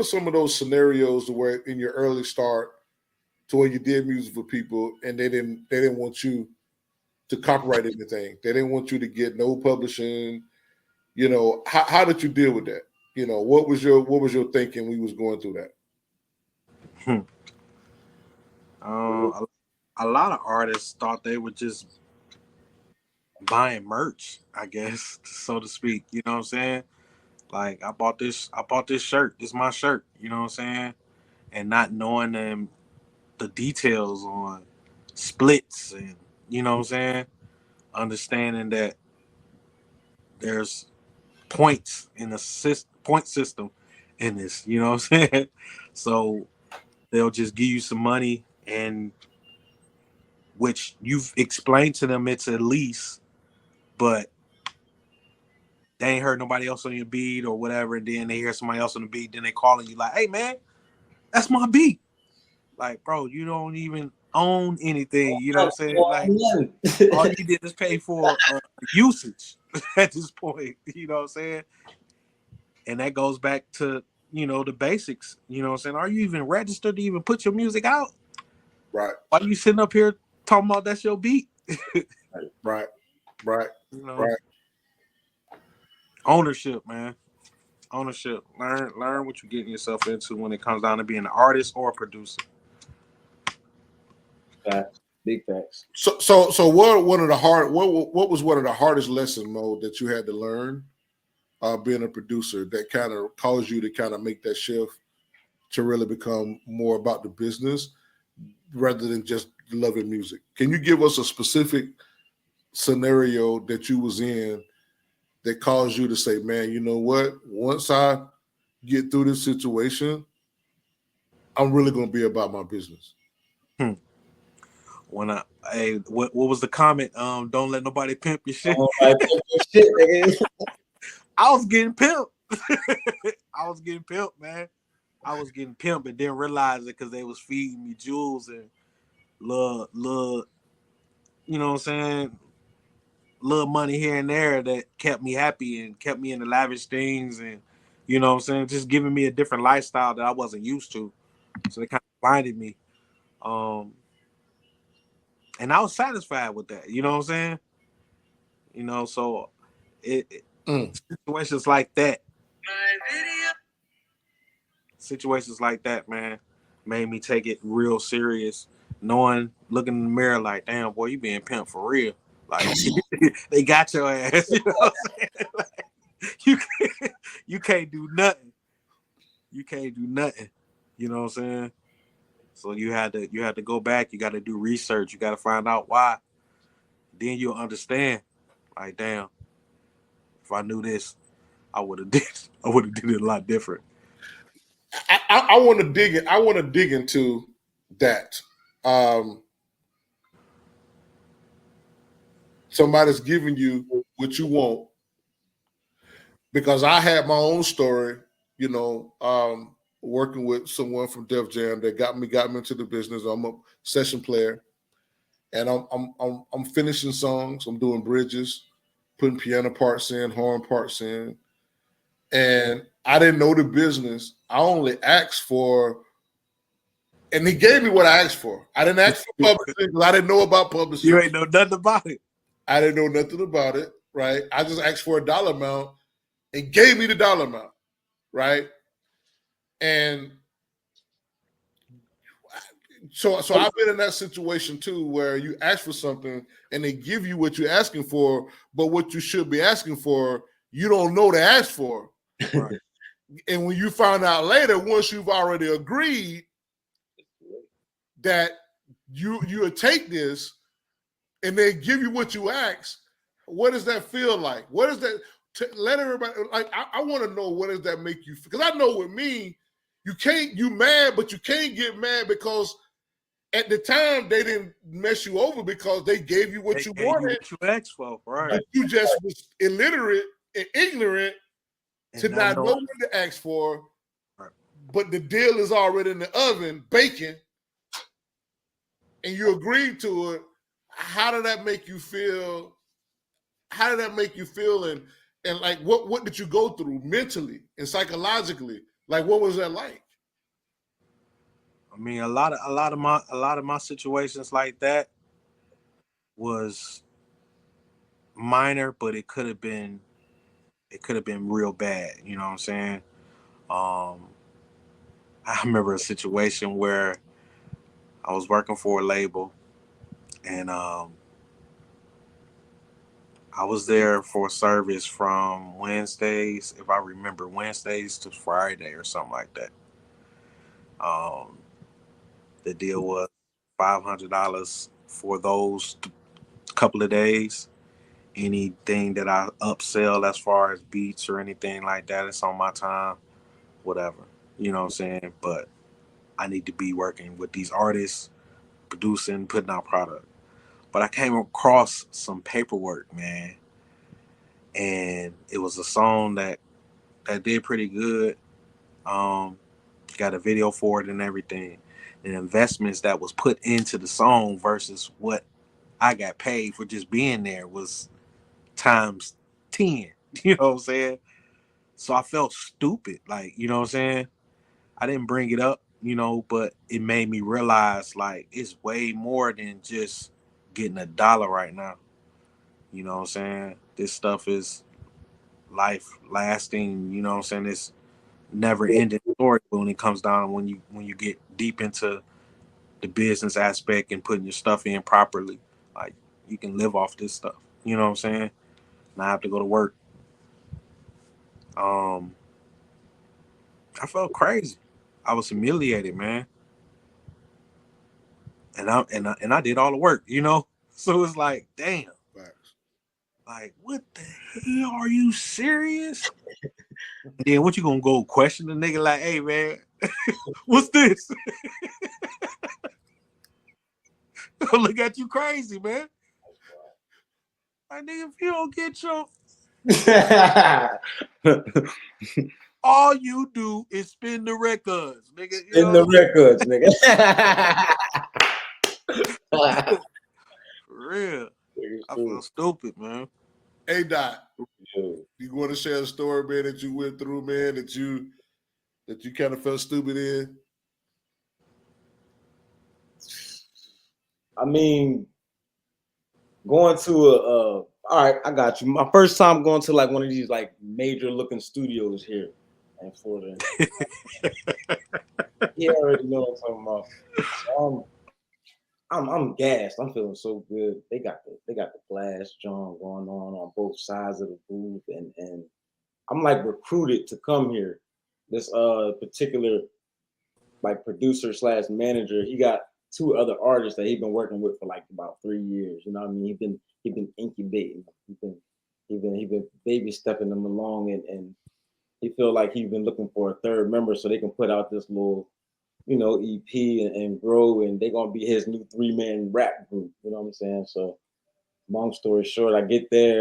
are some of those scenarios where in your early start to where you did music for people and they didn't want you to copyright anything. They didn't want you to get no publishing. How did you deal with that? What was your thinking when you was going through that? Hmm. Uh, a, a lot of artists thought they were just buying merch, I guess, so to speak. You know what I'm saying? Like I bought this shirt. This is my shirt. You know what I'm saying? And not knowing the details on splits and you know what I'm saying? Understanding that there's points in the point system in this. You know what I'm saying? So they'll just give you some money and which you've explained to them it's a lease, but they ain't heard nobody else on your beat or whatever, and then they hear somebody else on the beat, then they calling you like, "Hey man, that's my beat." Like, bro, you don't even own anything. You know what I'm saying? Like, all you did is pay for usage at this point. You know what I'm saying? And that goes back to the basics. You know what I'm saying? Are you even registered to even put your music out? Right, Why are you sitting up here talking about that's your beat? right, right, You know, right. ownership, man. Ownership. Learn what you're getting yourself into when it comes down to being an artist or a producer. Facts. Big facts. So what was one of the hardest lessons, Mo, that you had to learn being a producer that kind of caused you to kind of make that shift to really become more about the business rather than just loving music? Can you give us a specific scenario that you was in that caused you to say, man, you know what? Once I get through this situation, I'm really going to be about my business. Hmm. When what was the comment? Don't let nobody pimp your shit. Shit, nigga. I was getting pimp. I was getting pimp, man. I was getting pimp and didn't realize it because they was feeding me jewels and little, you know what I'm saying, little money here and there that kept me happy and kept me in the lavish things and you know what I'm saying, just giving me a different lifestyle that I wasn't used to. So they kind of blinded me. Um, and I was satisfied with that. You know what I'm saying? So it Mm. situations like that, situations like that, man, made me take it real serious. Knowing, looking in the mirror, like, damn, boy, you being pimp for real. Like, they got your ass. You know what I'm saying? Like, you you can't do nothing. You can't do nothing. You know what I'm saying? So you had to go back. You got to do research. You got to find out why. Then you'll understand. Like, damn, if I knew this, I would have did. I would have did it a lot different. I want to dig it. I want to dig into that. Um, Somebody's giving you what you want because I had my own story. Working with someone from Def Jam that got me into the business. I'm a session player, and I'm finishing songs. I'm doing bridges, putting piano parts in, horn parts in, and I didn't know the business. I only asked for, and he gave me what I asked for. I didn't ask for publishing because I didn't know about publishing. You ain't know nothing about it. I didn't know nothing about it, right? I just asked for a dollar amount and gave me the dollar amount, right? And so I've been in that situation too, where you ask for something and they give you what you're asking for, but what you should be asking for, you don't know to ask for. Right. And when you find out later, once you've already agreed that you will take this, and they give you what you ask, what does that feel like? What does that let everybody like? I want to know, what does that make you? Because I know with me, you mad, but you can't get mad because at the time they didn't mess you over because they gave you what you wanted. What you asked for, right? But you just was illiterate and ignorant And to not know what to ask for. Right. But the deal is already in the oven, baking, and you agreed to it. How did that make you feel? How did that make you feel? And like what did you go through mentally and psychologically? Like, what was that like? I mean, a lot of my situations like that was minor, but it could have been real bad. You know what I'm saying? Um, I remember a situation where I was working for a label, and I was there for service from Wednesdays, if I remember, Wednesdays to Friday or something like that. Um, the deal was $500 for those couple of days. Anything that I upsell as far as beats or anything like that, it's on my time, whatever. You know what I'm saying? But I need to be working with these artists, producing, putting out product. But I came across some paperwork, man, and it was a song that did pretty good. Um, got a video for it and everything. The investments that was put into the song versus what I got paid for just being there was times 10. You know what I'm saying? So I felt stupid. Like, you know what I'm saying? I didn't bring it up, but it made me realize like it's way more than just getting a dollar right now. You know what I'm saying? This stuff is life lasting, you know what I'm saying? It's never ending story when it comes down when you get deep into the business aspect and putting your stuff in properly. Like you can live off this stuff. You know what I'm saying? Not have to go to work. Um I felt crazy. I was humiliated, man. And I did all the work, you know? So it's like, damn. Facts. Like, what the hell? Are you serious? And then what you gonna go question the nigga like, hey man, what's this? Look at you crazy, man. Like, nigga, if you don't get your all you do is spin the records, nigga. You In know, the records, nigga. for real. I feel stupid, man. Hey Dot, you want to share a story, man, that you went through, man, that you kind of felt stupid in? I mean, going to all right, I got you. My first time going to like one of these like major looking studios here in Florida. Yeah, I already know what I'm talking about. So I'm gassed. I'm feeling so good. They got the glass John going on both sides of the booth, and I'm like recruited to come here. This particular like producer slash manager, he got two other artists that he's been working with for like about 3 years. You know what I mean? He been incubating. He been baby stepping them along, and he feel like he's been looking for a third member so they can put out this little, EP and grow, and they're gonna be his new 3-man rap group. You know what I'm saying? So long story short, I get there.